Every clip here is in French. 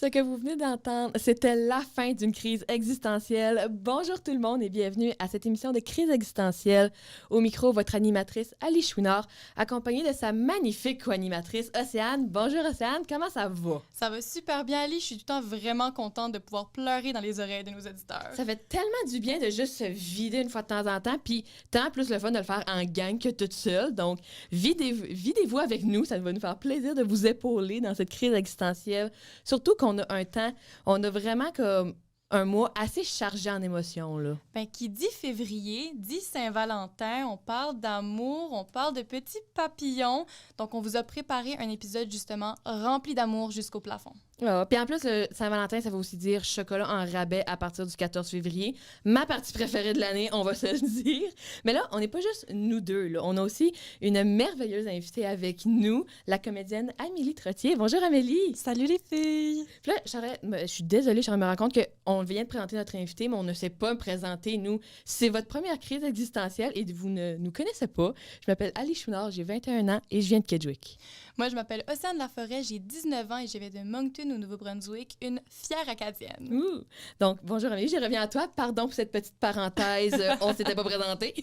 Ce que vous venez d'entendre, c'était la fin d'une crise existentielle. Bonjour tout le monde et bienvenue à cette émission de crise existentielle. Au micro, votre animatrice Ali Chouinard, accompagnée de sa magnifique co-animatrice Océane. Bonjour Océane, comment ça va? Ça va super bien, Ali. Je suis tout le temps vraiment contente de pouvoir pleurer dans les oreilles de nos auditeurs. Ça fait tellement du bien de juste se vider une fois de temps en temps, puis tant plus le fun de le faire en gang que toute seule. Donc, videz-vous avec nous, ça va nous faire plaisir de vous épauler dans cette crise existentielle. Surtout qu'on a un temps, on a vraiment comme un mois assez chargé en émotions, là. Ben, qui dit février, dit Saint-Valentin, on parle d'amour, on parle de petits papillons. Donc, on vous a préparé un épisode justement rempli d'amour jusqu'au plafond. Ah, puis en plus, le Saint-Valentin, ça veut aussi dire chocolat en rabais à partir du 14 février. Ma partie préférée de l'année, on va se le dire. Mais là, on n'est pas juste nous deux, là. On a aussi une merveilleuse invitée avec nous, la comédienne Amélie Trottier. Bonjour Amélie! Salut les filles! Puis là, je suis désolée, je me rends compte qu'on vient de présenter notre invité, mais on ne sait pas me présenter, nous. C'est votre première crise existentielle et vous ne nous connaissez pas. Je m'appelle Ali Chouinard, j'ai 21 ans et je viens de Kedgewick. Moi, je m'appelle Océane Laforêt, j'ai 19 ans et je viens de Moncton, au Nouveau-Brunswick, une fière Acadienne. Ouh. Donc, bonjour Amélie, je reviens à toi. Pardon pour cette petite parenthèse, on ne s'était pas présenté.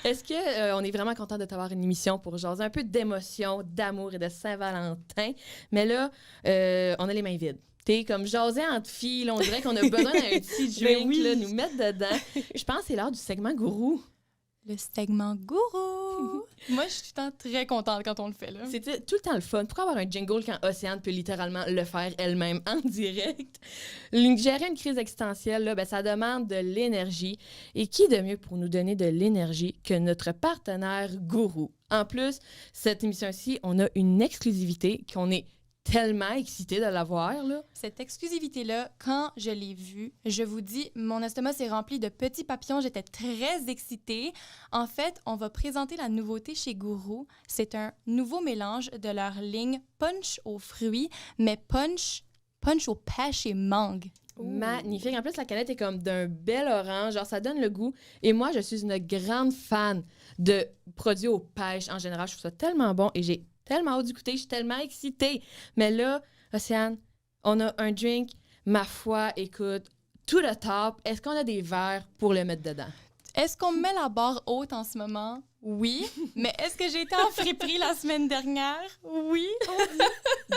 Est-ce qu'on est vraiment content de t'avoir une émission pour jaser un peu d'émotion, d'amour et de Saint-Valentin? Mais là, on a les mains vides. T'es comme jaser entre filles, là, on dirait qu'on a besoin d'un petit drink, là, nous mettre dedans. Je pense que c'est l'heure du segment gourou. Le segment gourou! Moi, je suis tout le temps très contente quand on le fait, là. C'est tout le temps le fun. Pourquoi avoir un jingle quand Océane peut littéralement le faire elle-même en direct? Gérer une crise existentielle, là, ben, ça demande de l'énergie. Et qui de mieux pour nous donner de l'énergie que notre partenaire gourou? En plus, cette émission-ci, on a une exclusivité qu'on est tellement excité de l'avoir, là. Cette exclusivité-là, quand je l'ai vue, je vous dis, mon estomac s'est rempli de petits papillons. J'étais très excitée. En fait, on va présenter la nouveauté chez Gourou. C'est un nouveau mélange de leur ligne punch aux fruits, mais punch aux pêches et mangue. Magnifique. En plus, la canette est comme d'un bel orange. Genre, ça donne le goût. Et moi, je suis une grande fan de produits aux pêches en général. Je trouve ça tellement bon et j'ai tellement hâte d'écouter, je suis tellement excitée. Mais là, Océane, on a un drink, ma foi, écoute, tout le top. Est-ce qu'on a des verres pour le mettre dedans? Est-ce qu'on met la barre haute en ce moment? Oui. Mais est-ce que j'ai été en friperie la semaine dernière? Oui.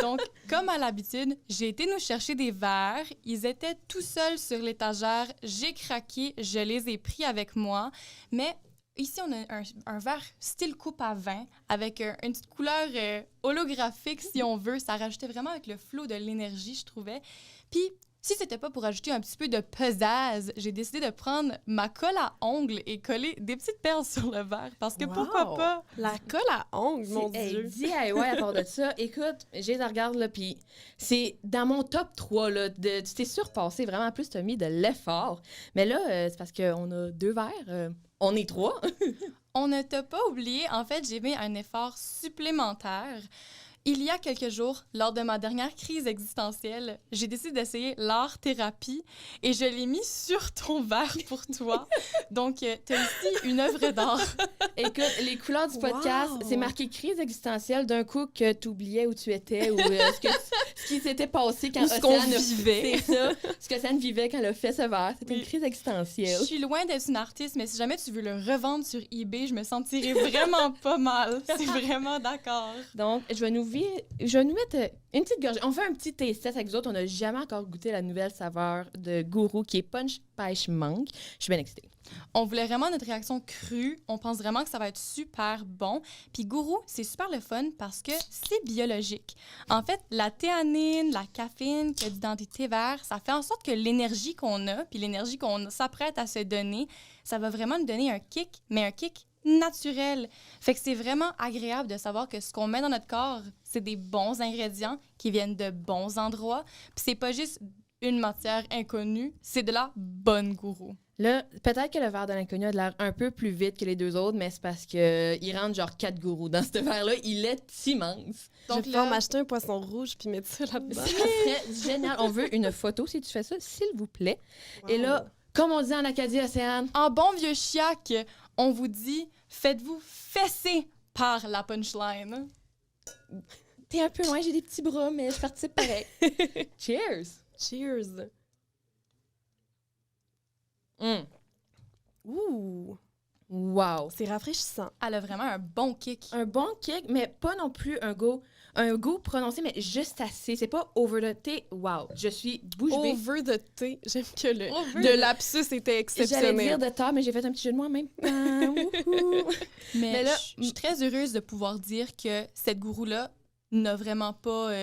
Donc, comme à l'habitude, j'ai été nous chercher des verres. Ils étaient tout seuls sur l'étagère. J'ai craqué, je les ai pris avec moi. Mais ici, on a un verre style coupe à vin avec une petite couleur holographique, si on veut. Ça rajoutait vraiment avec le flow de l'énergie, je trouvais. Puis, si c'était pas pour ajouter un petit peu de pizzazz, j'ai décidé de prendre ma colle à ongles et coller des petites perles sur le verre. Parce que pourquoi pas? La colle à ongles, mon Dieu! DIY à part de ça. Écoute, j'ai la regarde, là, puis c'est dans mon top 3, là. Tu t'es surpassé, vraiment, plus t'as mis de l'effort. Mais là, c'est parce qu'on a 2 verres. On est 3. On ne t'a pas oublié. En fait, j'ai mis un effort supplémentaire. Il y a quelques jours, lors de ma dernière crise existentielle, j'ai décidé d'essayer l'art-thérapie et je l'ai mis sur ton verre pour toi. Donc, tu as ici une œuvre d'art. Écoute, les couleurs du podcast, c'est marqué crise existentielle d'un coup que tu oubliais où tu étais ou ce qui s'était passé quand Océane vivait. C'est ça, ce que Océane vivait quand elle a fait ce verre. C'était une crise existentielle. Je suis loin d'être une artiste, mais si jamais tu veux le revendre sur eBay, je me sentirais vraiment pas mal. C'est vraiment d'accord. Donc, je vais nous mettre une petite gorgée. On fait un petit taste test avec vous autres. On n'a jamais encore goûté la nouvelle saveur de Gourou qui est punch pêche mangue. Je suis bien excitée. On voulait vraiment notre réaction crue. On pense vraiment que ça va être super bon. Puis Gourou, c'est super le fun parce que c'est biologique. En fait, la théanine, la caféine qu'il y a dans des thés verts, ça fait en sorte que l'énergie qu'on a, puis l'énergie qu'on s'apprête à se donner, ça va vraiment nous donner un kick, mais un kick naturel. Fait que c'est vraiment agréable de savoir que ce qu'on met dans notre corps, c'est des bons ingrédients qui viennent de bons endroits. Puis c'est pas juste une matière inconnue, c'est de la bonne Gourou. Là, peut-être que le verre de l'inconnu a de l'air un peu plus vite que les 2 autres, mais c'est parce qu'il rentre genre 4 gourous dans ce verre-là. Il est immense. Donc, je vais pouvoir m'acheter un poisson rouge puis mettre ça là-dedans. Ça serait génial. On veut une photo si tu fais ça, s'il vous plaît. Wow. Et là, comme on dit en Acadie, Océane. En bon vieux chiac, on vous dit, faites-vous fesser par la punchline. T'es un peu loin, j'ai des petits bras, mais je participe pareil. Cheers! Cheers. Mm. Ouh, Wow. c'est rafraîchissant. Elle a vraiment un bon kick. Un bon kick, mais pas non plus un goût prononcé, mais juste assez. C'est pas over the thé. Wow, je suis bouche bée. Over the thé. J'aime que Over le the- lapsus était J'allais exceptionnel. dire de tort, mais j'ai fait un petit jeu de moi en même temps. Wouhou. Mais là, je suis très heureuse de pouvoir dire que cette gourou-là n'a vraiment pas... tu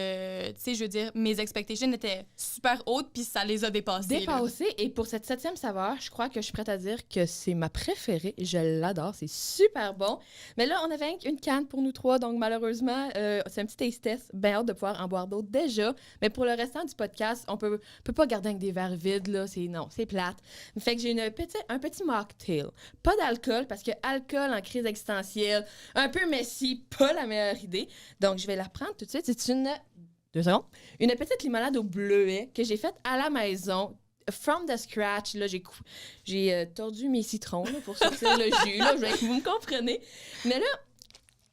sais, je veux dire, mes expectations étaient super hautes, puis ça les a dépassées. là. Dépassé. Et pour cette 7e saveur, je crois que je suis prête à dire que c'est ma préférée. Je l'adore. C'est super bon. Mais là, on avait une canne pour nous 3. Donc, malheureusement, c'est un petit taste test. Bien hâte de pouvoir en boire d'autres déjà. Mais pour le restant du podcast, on peut pas garder avec des verres vides. Là. Non, c'est plate. Fait que j'ai un petit mocktail. Pas d'alcool, parce que alcool en crise existentielle, un peu messy, pas la meilleure idée. Donc, je vais la prendre tout de suite. C'est une... 2 secondes. Une petite limonade au bleuet que j'ai faite à la maison. From the scratch. Là, j'ai tordu mes citrons là, pour sortir le jus. Là, vous me comprenez. Mais là,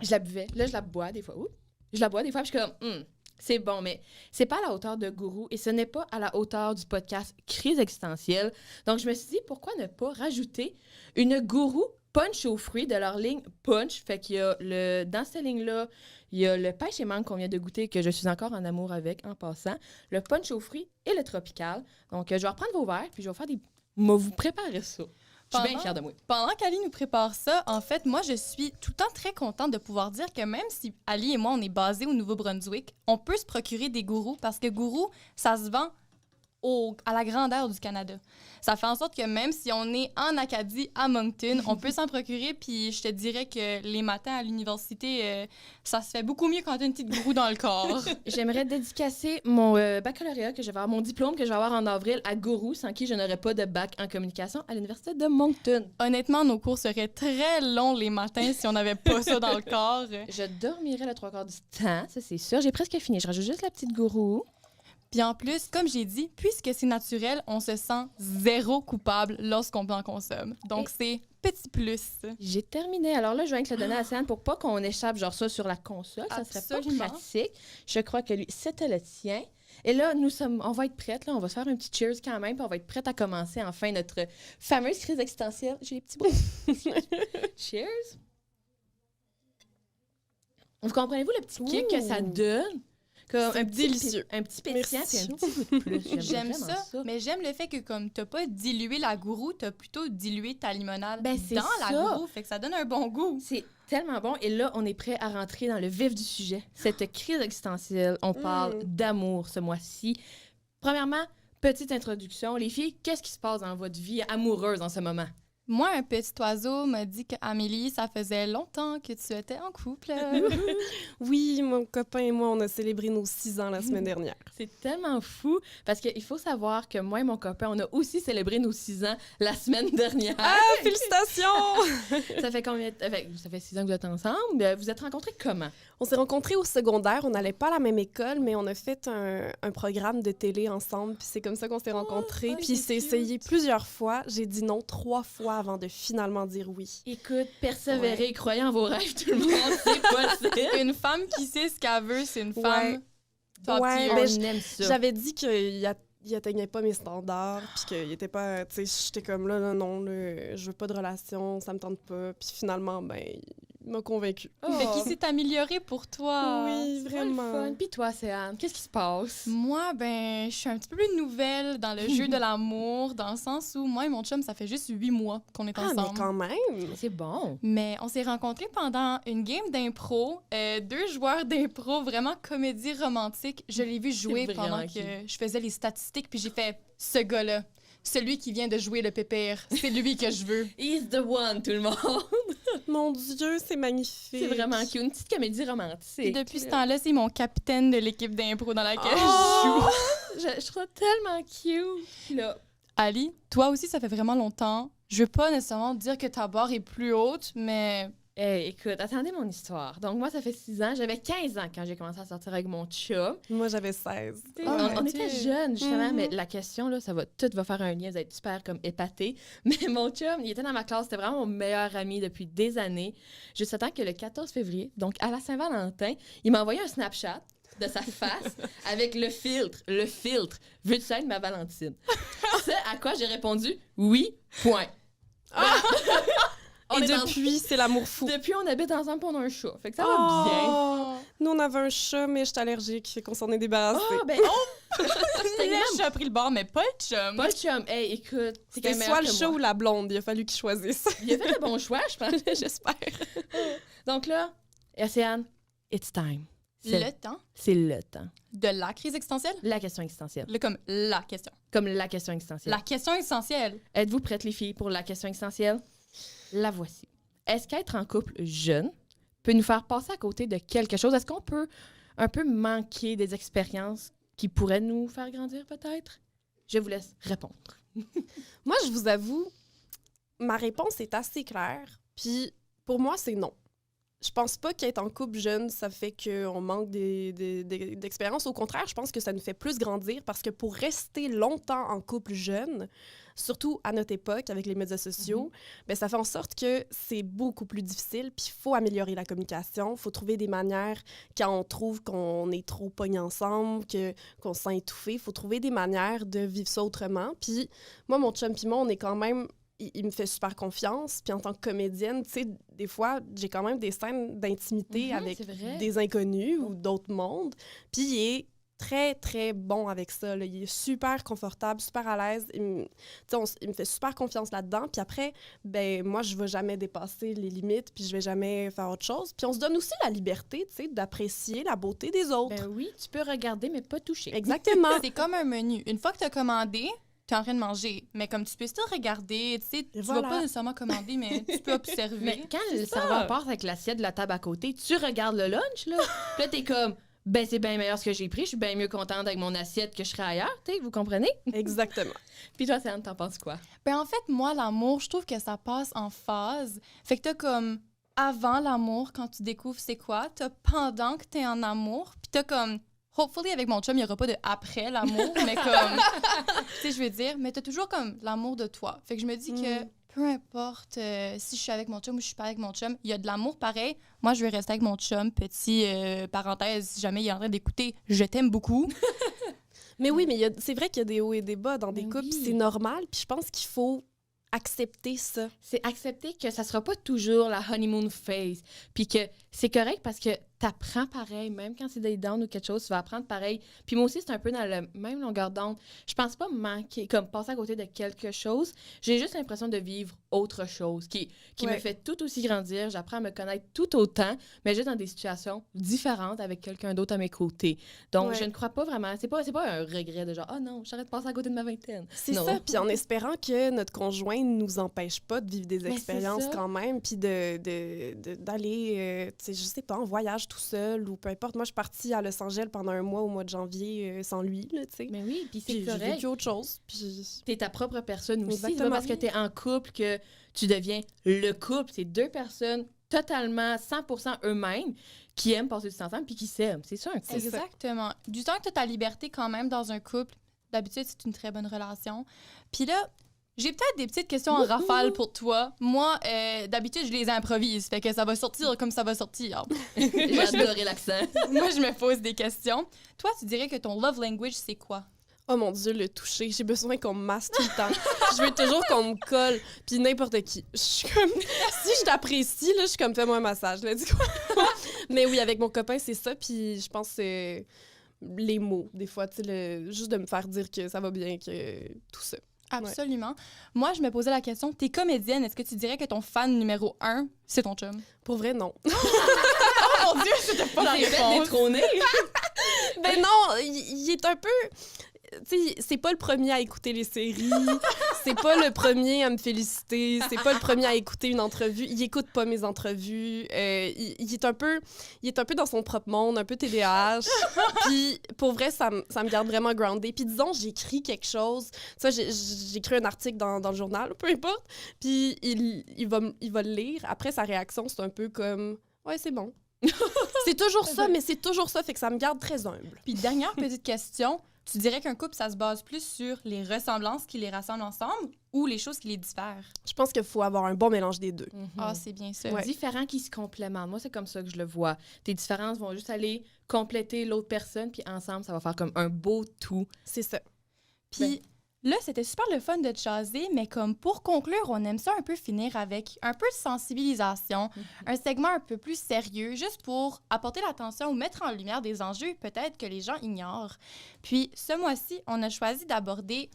je la buvais. Là, je la bois des fois. Ouh. Je la bois des fois, puis je suis comme... c'est bon, mais c'est pas à la hauteur de Gourou et ce n'est pas à la hauteur du podcast Crise existentielle. Donc, je me suis dit, pourquoi ne pas rajouter une Gourou punch aux fruits de leur ligne punch? Fait qu'il y a dans cette ligne-là, il y a le pêche et mangue qu'on vient de goûter, que je suis encore en amour avec en passant, le punch aux fruits et le tropical. Donc, je vais reprendre vos verres, puis je vais faire vous préparer ça. Je suis bien fière de moi. Pendant qu'Ali nous prépare ça, en fait, moi, je suis tout le temps très contente de pouvoir dire que même si Ali et moi, on est basés au Nouveau-Brunswick, on peut se procurer des gourous parce que gourou, ça se vend à la grandeur du Canada. Ça fait en sorte que même si on est en Acadie, à Moncton, on peut s'en procurer. Puis je te dirais que les matins à l'université, ça se fait beaucoup mieux quand t'as une petite gourou dans le corps. J'aimerais dédicacer mon baccalauréat que je vais avoir, mon diplôme que je vais avoir en avril à Gourou, sans qui je n'aurais pas de bac en communication à l'Université de Moncton. Honnêtement, nos cours seraient très longs les matins si on n'avait pas ça dans le corps. Je dormirais le 3/4 du temps, ça c'est sûr. J'ai presque fini. Je rajoute juste la petite Gourou. Puis en plus, comme j'ai dit, puisque c'est naturel, on se sent zéro coupable lorsqu'on en consomme. Donc, c'est petit plus. J'ai terminé. Alors là, je vais te le donner à Céline pour pas qu'on échappe genre ça sur la console. Ça serait pas Absolument. pratique. Je crois que lui, c'était le tien. Et là, on va être prêtes. Là, on va se faire un petit cheers quand même. Puis on va être prête à commencer enfin notre fameuse crise existentielle. J'ai les petits bruits. Cheers. Vous comprenez-vous le petit kick que ça donne? Comme C'est délicieux. Un petit pétillant Merci. et un petit goût de plus. J'aime vraiment ça, mais j'aime le fait que comme t'as pas dilué la gourou, t'as plutôt dilué ta limonade Ben, c'est dans ça. la gourou, fait que ça donne un bon goût. C'est tellement bon. Et là, on est prêt à rentrer dans le vif du sujet. Cette crise existentielle, on parle d'amour ce mois-ci. Premièrement, petite introduction. Les filles, qu'est-ce qui se passe dans votre vie amoureuse en ce moment? Moi, un petit oiseau m'a dit qu'Amélie, ça faisait longtemps que tu étais en couple. Oui, mon copain et moi, on a célébré nos 6 ans la semaine dernière. C'est tellement fou parce qu'il faut savoir que moi et mon copain, on a aussi célébré nos 6 ans la semaine dernière. Ah, félicitations! Ça fait combien ça fait 6 ans que vous êtes ensemble. Vous êtes rencontrés comment? On s'est rencontrés au secondaire. On n'allait pas à la même école, mais on a fait un programme de télé ensemble. Puis c'est comme ça qu'on s'est rencontrés. oh, Puis c'est c'est essayé plusieurs fois. J'ai dit non 3 fois avant de finalement dire oui. Écoute, persévérez, croyez en vos rêves, tout le monde, c'est possible. Une femme qui sait ce qu'elle veut, c'est une femme top Ouais, tier. ben, On aime ça. J'avais dit qu'il atteignait pas mes standards, puis qu'il était pas... Tu sais, j'étais comme là, non, là, je veux pas de relation, ça me tente pas. Puis finalement, ben, il m'a convaincue. Fait qu'il s'est amélioré pour toi. Oui, C'est vraiment. le fun. Puis toi, Céane, qu'est-ce qui se passe? Moi, ben, je suis un petit peu plus nouvelle dans le jeu de l'amour, dans le sens où moi et mon chum, ça fait juste 8 mois qu'on est Ah, mais ensemble. quand même! C'est bon. Mais on s'est rencontrés pendant une game d'impro. 2 joueurs d'impro, vraiment comédie romantique. Je l'ai vu jouer C'est pendant vraiment que je faisais les statistiques, puis j'ai fait « Ce gars-là, celui qui vient de jouer le pépère, c'est lui que je veux. He's the one, tout le monde. Mon Dieu, c'est magnifique! C'est vraiment cute. Une petite comédie » Puis romantique. depuis ce temps-là, c'est mon capitaine de l'équipe d'impro dans laquelle je Oh! joue. Je trouve tellement cute. Là. Ali, toi aussi, ça fait vraiment longtemps. Je veux pas nécessairement dire que ta barre est plus haute, mais Hey, écoute, attendez mon histoire. Donc, moi, ça fait 6 ans. J'avais 15 ans quand j'ai commencé à sortir avec mon chum. Moi, j'avais 16. T'sais, Oh, on mon était Dieu. jeunes, justement, Mhm. mais la question, là, tout va faire un lien, vous allez être super comme épaté. Mais mon chum, il était dans ma classe, c'était vraiment mon meilleur ami depuis des années. Jusqu'à temps que le 14 février, donc à la Saint-Valentin, il m'a envoyé un Snapchat de sa face avec le filtre. Le filtre. Veux-tu être ma Valentine? Ce à quoi j'ai répondu oui, point. Et depuis, c'est l'amour fou. Depuis, on habite ensemble pour un chat. Fait que ça va bien. Nous, on avait un chat, mais j'étais allergique, fait qu'on s'en est débarrassé. Ben, Le chat a pris le bord, mais pas le chum. pas le chum. Hey, écoute, c'est quand C'était même soit meilleur le que chat moi. ou la blonde. Il a fallu qu'ils choisissent. Il a fait le bon choix, je pense. J'espère. Donc là, Océane, it's time. Le temps C'est le temps. de la crise existentielle? La question existentielle. Comme la question. Comme la question existentielle. La question existentielle. Êtes-vous prêtes, les filles, pour la question existentielle? La voici. Est-ce qu'être en couple jeune peut nous faire passer à côté de quelque chose? Est-ce qu'on peut un peu manquer des expériences qui pourraient nous faire grandir, peut-être? Je vous laisse répondre. Moi, je vous avoue, ma réponse est assez claire. Puis, pour moi, c'est non. Je pense pas qu'être en couple jeune, ça fait qu'on manque d'expérience. Au contraire, je pense que ça nous fait plus grandir parce que pour rester longtemps en couple jeune, surtout à notre époque avec les médias sociaux, ben, ça fait en sorte que c'est beaucoup plus difficile. Puis il faut améliorer la communication, il faut trouver des manières quand on trouve qu'on est trop pognés ensemble, qu'on se sent étouffé. Il faut trouver des manières de vivre ça autrement. Puis moi, mon chum puis moi, on est quand même... Il me fait super confiance. Puis en tant que comédienne, tu sais, des fois, j'ai quand même des scènes d'intimité avec c'est vrai. des inconnus ou d'autres mondes. Puis il est très, très bon avec ça. Là. Il est super confortable, super à l'aise. Il me fait super confiance là-dedans. Puis après, ben moi, je ne vais jamais dépasser les limites, puis je vais jamais faire autre chose. Puis on se donne aussi la liberté, tu sais, d'apprécier la beauté des autres. Ben oui, tu peux regarder, mais pas toucher. Exactement. C'est comme un menu. Une fois que tu as commandé, tu es en train de manger. Mais comme tu peux still regarder, tu sais, tu voilà. vas pas nécessairement commander, mais tu peux observer. Mais quand le C'est ça. serveur passe avec l'assiette de la table à côté, tu regardes le lunch, là. Puis là, t'es comme, ben c'est bien meilleur ce que j'ai pris. Je suis bien mieux contente avec mon assiette que je serais ailleurs, tu sais, vous comprenez? Exactement. Puis toi, Océane, t'en penses quoi? Ben en fait, moi, l'amour, je trouve que ça passe en phase. Fait que t'as comme avant l'amour, quand tu découvres c'est quoi, t'as pendant que t'es en amour, puis t'as comme... Hopefully, avec mon chum, il n'y aura pas de après l'amour, mais comme... tu sais, je veux dire, mais t'as toujours comme l'amour de toi. Fait que je me dis que peu importe si je suis avec mon chum ou je suis pas avec mon chum, il y a de l'amour pareil. Moi, je vais rester avec mon chum. Petit parenthèse, si jamais il est en train d'écouter, je t'aime beaucoup. Mais oui, mais c'est vrai qu'il y a des hauts et des bas dans des Ben couples, oui. c'est normal. Puis je pense qu'il faut accepter ça. C'est accepter que ça sera pas toujours la honeymoon phase. Puis que c'est correct parce que t'apprends pareil, même quand c'est des downs ou quelque chose, tu vas apprendre pareil. Puis moi aussi, c'est un peu dans la même longueur d'onde. Je pense pas manquer, comme passer à côté de quelque chose. J'ai juste l'impression de vivre autre chose qui me Ouais. fait tout aussi grandir. J'apprends à me connaître tout autant, mais juste dans des situations différentes avec quelqu'un d'autre à mes côtés. Donc, Ouais. je ne crois pas vraiment. C'est pas un regret de genre, oh non, j'arrête de passer à côté de ma vingtaine. C'est Non. ça, puis en espérant que notre conjoint ne nous empêche pas de vivre des c'est expériences ça. quand même, puis d'aller, tu sais, je sais pas, en voyage tout seul ou peu importe. Moi, je suis partie à Los Angeles pendant un mois au mois de janvier sans lui, là, tu sais. Mais oui, puis c'est Puis j'ai correct. vécu autre chose, puis... T'es ta propre personne aussi. C'est pas Exactement. parce que t'es en couple que tu deviens le couple. C'est deux personnes totalement 100% eux-mêmes qui aiment passer du temps ensemble puis qui s'aiment. C'est ça un couple. C'est ça. Exactement. Du temps que tu as ta liberté quand même dans un couple, d'habitude, c'est une très bonne relation. Puis là, j'ai peut-être des petites questions en rafale pour toi. Moi, d'habitude, je les improvise. Fait que ça va sortir comme ça va sortir. J'ai adoré l'accent. Moi, je me pose des questions. Toi, tu dirais que ton love language, c'est quoi? Oh mon Dieu, le toucher. J'ai besoin qu'on me masse tout le temps. Je veux toujours qu'on me colle, puis n'importe qui. Je suis comme... Si je t'apprécie, là, je suis comme, fais-moi un massage. Là, dis quoi? Mais oui, avec mon copain, c'est ça, puis je pense que c'est les mots, des fois, tu sais, juste de me faire dire que ça va bien, que tout ça. Absolument. Moi, je me posais la question, t'es comédienne, est-ce que tu dirais que ton fan numéro 1, c'est ton chum? Pour vrai, non. Oh mon Dieu, c'était pas la J'ai fait réponse! détrôner. Ben non, il est un peu... Tu sais, c'est pas le premier à écouter les séries, c'est pas le premier à me féliciter, c'est pas le premier à écouter une entrevue. Il écoute pas mes entrevues. Il est un peu dans son propre monde, un peu TDAH. Puis pour vrai, ça me garde vraiment groundée. Puis disons, j'écris quelque chose. Ça, j'écris un article dans le journal, peu importe. Puis il va le lire. Après, sa réaction, c'est un peu comme « Ouais, c'est bon. » C'est toujours ça, mais c'est toujours ça. Fait que ça me garde très humble. Puis dernière petite question, tu dirais qu'un couple, ça se base plus sur les ressemblances qui les rassemblent ensemble ou les choses qui les diffèrent? Je pense qu'il faut avoir un bon mélange des deux. Ah, c'est bien ça. Ouais. Différents qui se complémentent. Moi, c'est comme ça que je le vois. Tes différences vont juste aller compléter l'autre personne, puis ensemble, ça va faire comme un beau tout. C'est ça. Puis là, c'était super le fun de te jaser, mais comme pour conclure, on aime ça un peu finir avec un peu de sensibilisation, un segment un peu plus sérieux, juste pour apporter l'attention ou mettre en lumière des enjeux peut-être que les gens ignorent. Puis ce mois-ci, on a choisi d'aborder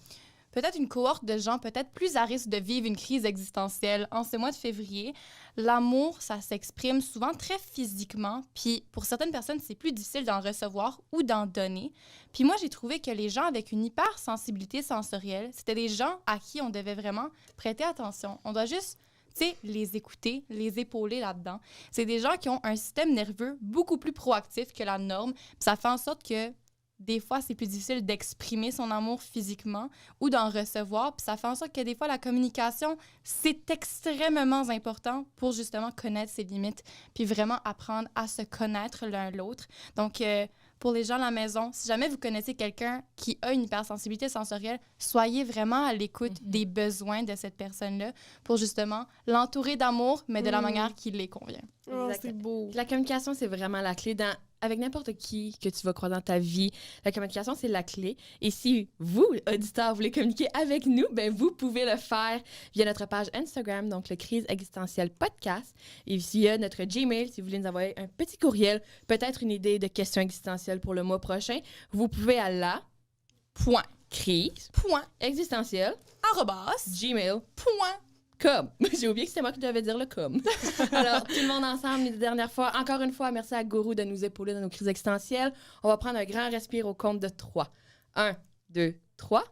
peut-être une cohorte de gens peut-être plus à risque de vivre une crise existentielle. En ce mois de février, l'amour, ça s'exprime souvent très physiquement, puis pour certaines personnes, c'est plus difficile d'en recevoir ou d'en donner. Puis moi, j'ai trouvé que les gens avec une hypersensibilité sensorielle, c'était des gens à qui on devait vraiment prêter attention. On doit juste, tu sais, les écouter, les épauler là-dedans. C'est des gens qui ont un système nerveux beaucoup plus proactif que la norme, puis ça fait en sorte que des fois, c'est plus difficile d'exprimer son amour physiquement ou d'en recevoir. Puis ça fait en sorte que des fois, la communication, c'est extrêmement important pour justement connaître ses limites puis vraiment apprendre à se connaître l'un l'autre. Donc, pour les gens à la maison, si jamais vous connaissez quelqu'un qui a une hypersensibilité sensorielle, soyez vraiment à l'écoute des besoins de cette personne-là pour justement l'entourer d'amour, mais de la manière qui les convient. Oh, Exact. c'est beau. Puis la communication, c'est vraiment la clé avec n'importe qui que tu vas croiser dans ta vie. La communication, c'est la clé. Et si vous, auditeurs, voulez communiquer avec nous, ben vous pouvez le faire via notre page Instagram, donc le Crise Existentielle Podcast, et via notre Gmail, si vous voulez nous envoyer un petit courriel, peut-être une idée de questions existentielles pour le mois prochain. Vous pouvez à la Point. crise Point. existentielle Arrobas. gmail.com. Point. J'ai oublié que c'est moi qui devais dire le com. Alors, tout le monde ensemble, les dernières fois. Encore une fois, merci à Gourou de nous épauler dans nos crises existentielles. On va prendre un grand respire au compte de 3. 1, 2, 3.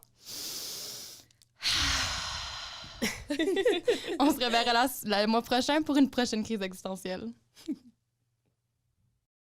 On se reverra le mois prochain pour une prochaine crise existentielle.